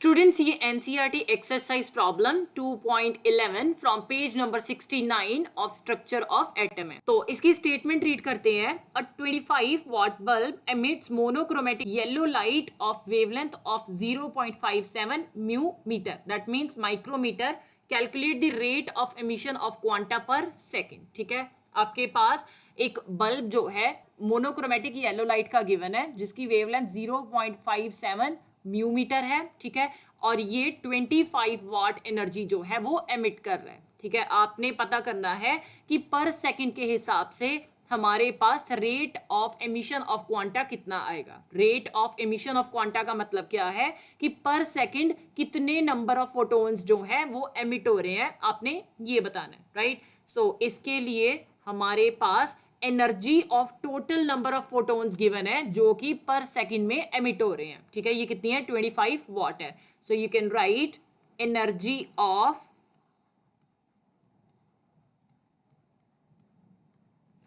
Students, ये NCERT exercise problem 2.11 from page number 69 of structure of atom है। तो इसकी स्टेटमेंट रीड करते हैं। A 25 watt bulb emits monochromatic yellow light of wavelength of 0.57 mu meter, that means micrometer. Calculate the rate of emission of quanta per second। ठीक है, आपके पास एक bulb जो है मोनोक्रोमेटिक येलो लाइट का गिवन है जिसकी वेवलेंथ 0.57 म्यू मीटर है। ठीक है, और ये 25 वाट एनर्जी जो है वो एमिट कर रहा है। ठीक है, आपने पता करना है कि पर सेकंड के हिसाब से हमारे पास rate of emission of quanta कितना आएगा। Rate of emission of quanta का मतलब क्या है कि पर सेकंड कितने नंबर ऑफ फोटोन्स जो हैं वो एमिट हो रहे हैं, आपने ये बताना है, राइट। सो इसके लिए हमारे पास energy of total number of photons given है जो कि पर सेकंड में एमिट हो रहे हैं। ठीक है, ये कितनी है, 25 वाट है। सो you can right energy of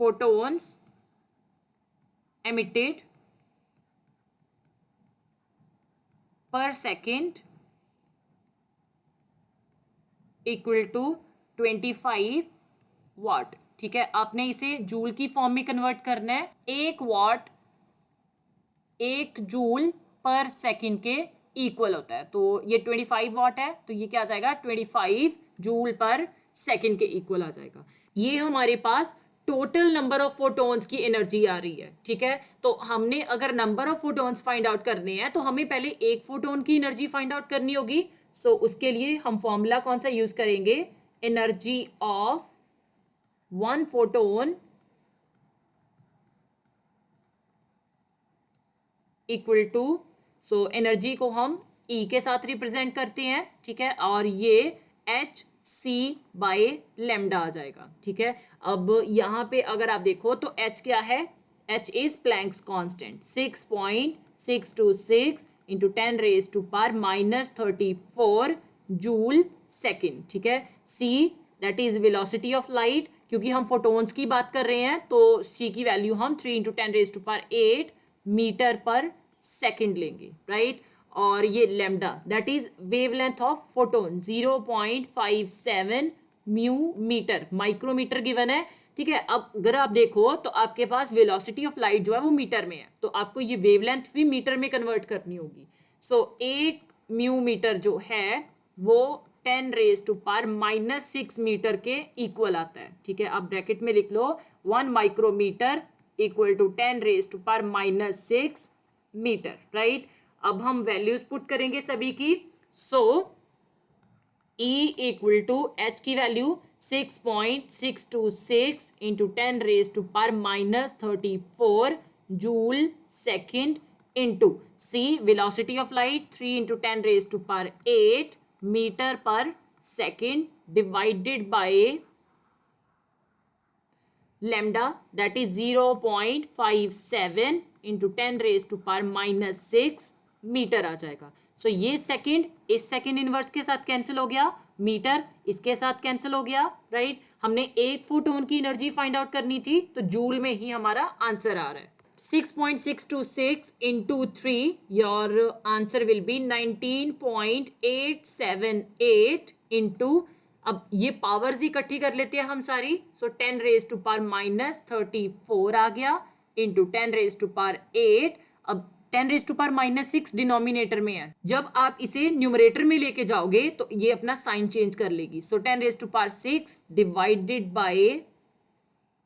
photons emitted per second equal to 25 वाट। ठीक है, आपने इसे जूल की फॉर्म में कन्वर्ट करना है। 1 वाट 1 जूल पर सेकंड के इक्वल होता है। तो ये 25 वाट है तो ये क्या आ जाएगा, 25 जूल पर सेकंड के इक्वल आ जाएगा। ये हमारे पास टोटल नंबर ऑफ फोटोन्स की एनर्जी आ रही है। ठीक है, तो हमने अगर number of photons find out करने हैं तो हमें पहले एक फोटोन की एनर्जी फाइंड आउट करनी होगी। सो उसके लिए हम फॉर्मूला कौन सा यूज करेंगे, energy of one photon equal to, so energy को हम ई के साथ रिप्रेजेंट करते हैं। ठीक है, और ये एच सी बाय लेमडा आ जाएगा। ठीक है, अब यहाँ पे अगर आप देखो तो एच क्या है, H is Planck's constant 6.626 into 10 raise to power -34 joule second. ठीक है, C that is velocity of light, क्योंकि हम फोटोन्स की बात कर रहे हैं तो सी की वैल्यू हम 3 into 10 raise to power 8 metre per second लेंगे, राइट। और ये lambda that is wavelength of photon 0.57 mu metre, micrometre given है। ठीक है, अब अगर आप देखो तो आपके पास वेलोसिटी ऑफ लाइट जो है वो मीटर में है, तो आपको ये वेवलेंथ भी मीटर में कन्वर्ट करनी होगी। सो एक म्यू मीटर जो है वो 10 रेज टू पावर -6 मीटर के इक्वल आता है। ठीक है, आप ब्रैकेट में लिख लो 1 micrometre equal to 10 raise to power -6 metre, right. अब हम वैल्यूज पुट करेंगे सभी की। So E equal to H की value 6.626 into 10 raise to power -34 joule second into C velocity of light 3 into 10 raise to power 8 metre per second divided by lambda that is 0.57 into 10 raise to power -6 metre आ जाएगा। So ये second इस second inverse के साथ cancel हो गया, metre इसके साथ कैंसिल हो गया, राइट। हमने एक फोटोन की एनर्जी फाइंड आउट करनी थी तो जूल में ही हमारा आंसर आ रहा है। 6.626 into 3, your answer will B 19.878 into, अब ये पावर्स इकट्ठी कर लेते हैं हम सारी। सो 10 रेज टू पावर -34 आ गया इंटू 10 रेज टू पावर 8। अब 10 रेज टू पावर -6 डिनोमिनेटर में है, जब आप इसे न्यूमरेटर में लेके जाओगे तो ये अपना साइन चेंज कर लेगी। So 10 raise to power 6 divided by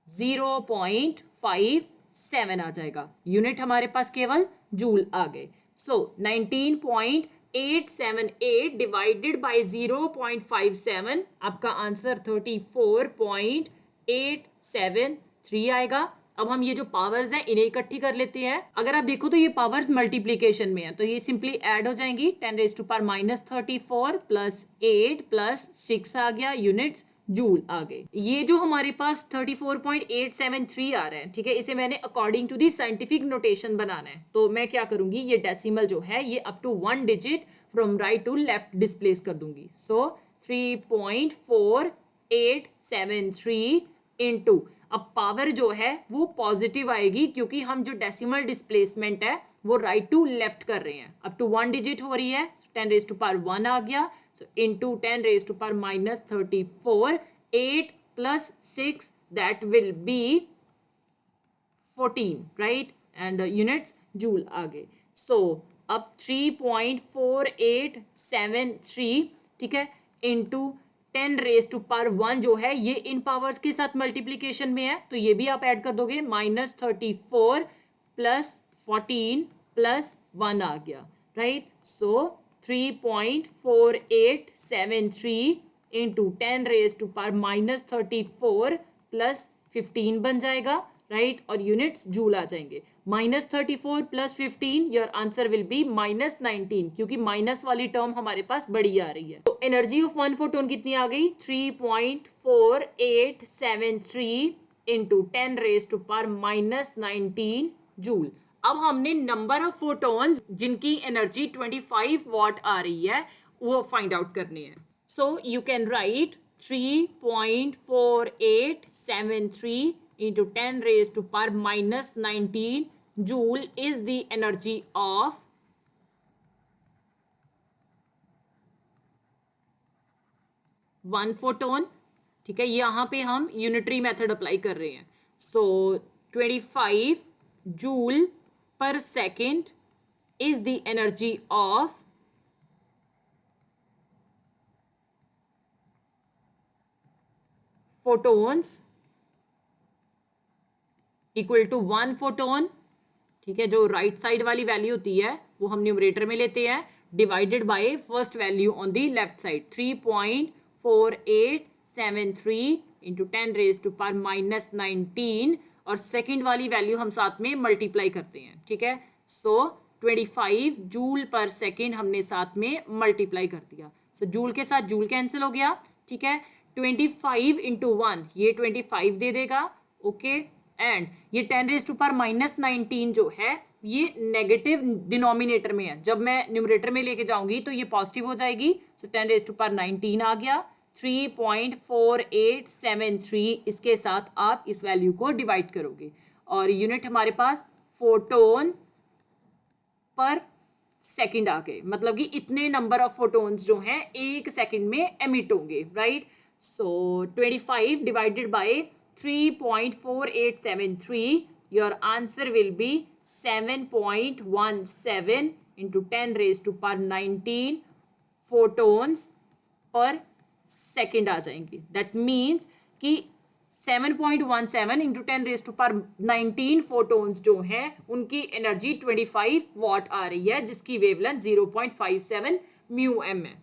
0.57 आ जाएगा। यूनिट हमारे पास केवल जूल आ गए। सो 19.878 डिवाइडेड बाय 0.57, आपका आंसर 34.873 आएगा। अब हम ये जो पावर्स हैं इन्हें इकट्ठी कर लेते हैं। अगर आप देखो तो ये पावर्स मल्टीप्लीकेशन में है तो ये सिंपली ऐड हो जाएंगी। 10 raise to power -34 plus 8 plus 6 आ गया, यूनिट्स जूल आ गए। ये जो हमारे पास 34.873 आ रहा है, ठीक है, इसे मैंने according to the scientific notation बनाना है। तो मैं क्या करूंगी, ये डेसिमल जो है ये up to 1 digit from right to left displace कर दूंगी। सो 3.4873 इंटू, अब पावर जो है वो पॉजिटिव आएगी क्योंकि हम जो डेसिमल डिस्प्लेसमेंट है वो राइट टू लेफ्ट कर रहे हैं. अप टू 1 डिजिट हो रही है, 10 रेज टू पावर 1 आ गया. So into 10 raise to power minus 34, 8 plus 6 that will be 14, right, and units joule आ गए. सो अब 3.4873, ठीक है, इनटू 10 रेज टू पावर 1 जो है ये इन पावर्स के साथ मल्टीप्लीकेशन में है, तो ये भी आप ऐड कर दोगे. माइनस 34 प्लस 14 प्लस 1 आ गया, right. So 3.4873 into 10 raise to power minus 34 plus 15 बन जाएगा, राइट, और यूनिट्स जूल आ जाएंगे. Minus 34 plus 15, your answer will be minus 19, क्योंकि माइनस वाली टर्म हमारे पास बड़ी आ रही है. तो एनर्जी ऑफ 1 फोटोन कितनी आ गई? 3.4873 into 10 raise to power minus 19 joule. अब हमने नंबर ऑफ फोटोन्स जिनकी एनर्जी 25 वॉट आ रही है वो फाइंड आउट करने हैं. So you can write 3.4873 into 10 raised to power minus 19 joule is the energy of one photon. ठीक है, यहाँ पे हम यूनिटरी मेथड अप्लाई कर रहे हैं. So 25 joule per second is the energy of photons equal to 1 photon. ठीक है, जो राइट साइड वाली वैल्यू होती है वो हम न्यूमरेटर में लेते हैं, divided by first value on the left side. 3.4873 into 10 raise to power minus 19, और सेकेंड वाली वैल्यू हम साथ में मल्टीप्लाई करते हैं. ठीक है, सो 25 जूल पर सेकेंड हमने साथ में मल्टीप्लाई कर दिया. सो जूल के साथ जूल कैंसिल हो गया. ठीक है, 25 इंटू 1 ये 25 दे देगा. ओके, एंड ये 10 रेज टू पावर माइनस 19 जो है ये नेगेटिव डिनोमिनेटर में है. जब मैं न्यूमरेटर में लेके जाऊंगी तो ये पॉजिटिव हो जाएगी. सो 10 रेज टू पावर 19 आ गया. 3.4873 इसके साथ आप इस वैल्यू को डिवाइड करोगे, और यूनिट हमारे पास फोटोन पर सेकंड आ गए. मतलब कि इतने नंबर ऑफ फोटोन्स जो हैं एक सेकंड में एमिट होंगे, right. So 25 divided by 3.4873, your answer will be 7.17 into 10 raised to power 19 photons per second आ जाएंगी. That means कि 7.17 into 10 raised to power 19 photons जो हैं उनकी एनर्जी 25 वॉट आ रही है, जिसकी वेवलेंथ 0.57 म्यू एम है.